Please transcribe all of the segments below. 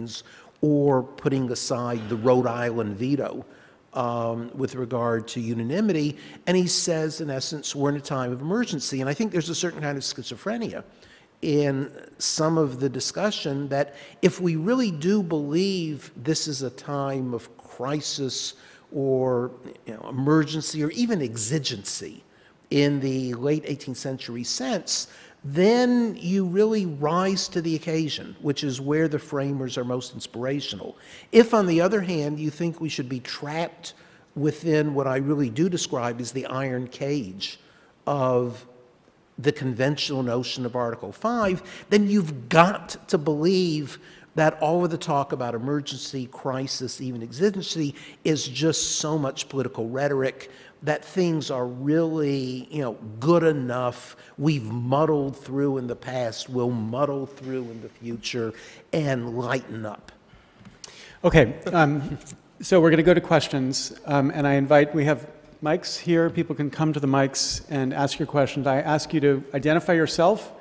conventions or putting aside the Rhode Island veto with regard to unanimity. And he says, in essence, we're in a time of emergency. And I think there's a certain kind of schizophrenia in some of the discussion that if we really do believe this is a time of crisis or emergency or even exigency in the late 18th century sense, then you really rise to the occasion, which is where the framers are most inspirational. If, on the other hand, you think we should be trapped within what I really do describe as the iron cage of the conventional notion of Article 5, then you've got to believe that all of the talk about emergency, crisis, even exigency is just so much political rhetoric that things are really, good enough. We've muddled through in the past, we'll muddle through in the future, and lighten up. Okay, so we're going to go to questions, and I invite, we have mics here. People can come to the mics and ask your questions. I ask you to identify yourself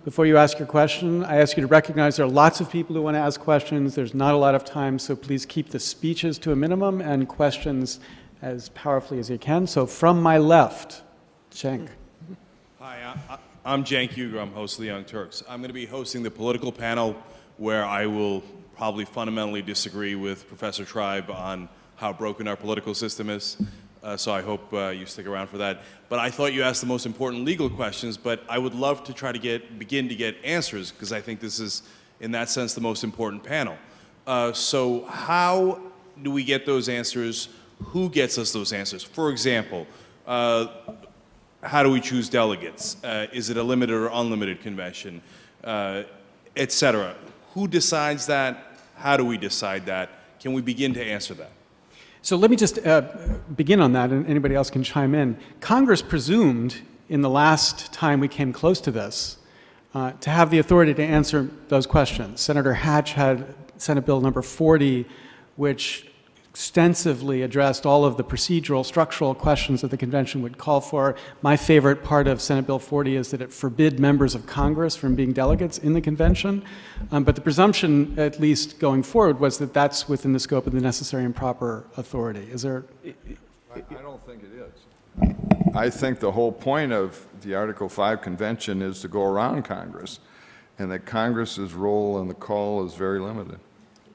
before you ask your question. I ask you to recognize there are lots of people who want to ask questions. There's not a lot of time, so please keep the speeches to a minimum and questions as powerfully as you can. So from my left, Cenk. Hi, I'm Cenk Uygur. I'm host of the Young Turks. I'm going to be hosting the political panel where I will probably fundamentally disagree with Professor Tribe on how broken our political system is. So I hope you stick around for that. But I thought you asked the most important legal questions, but I would love to try to begin to get answers, because I think this is, in that sense, the most important panel. So how do we get those answers? Who gets us those answers? For example, how do we choose delegates? Is it a limited or unlimited convention? Et cetera. Who decides that? How do we decide that? Can we begin to answer that? So let me just begin on that, and anybody else can chime in. Congress presumed, in the last time we came close to this, to have the authority to answer those questions. Senator Hatch had Senate Bill number 40, which extensively addressed all of the procedural, structural questions that the convention would call for. My favorite part of Senate Bill 40 is that it forbid members of Congress from being delegates in the convention. But the presumption, at least going forward, was that that's within the scope of the necessary and proper authority. Is there? I don't think it is. I think the whole point of the Article 5 convention is to go around Congress, and that Congress's role in the call is very limited.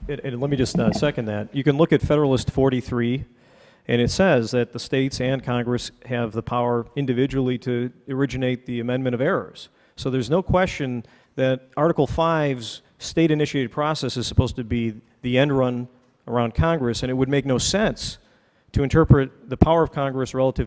And let me just second that. You can look at Federalist 43, and it says that the states and Congress have the power individually to originate the amendment of errors. So there's no question that Article 5's state-initiated process is supposed to be the end run around Congress, and it would make no sense to interpret the power of Congress relative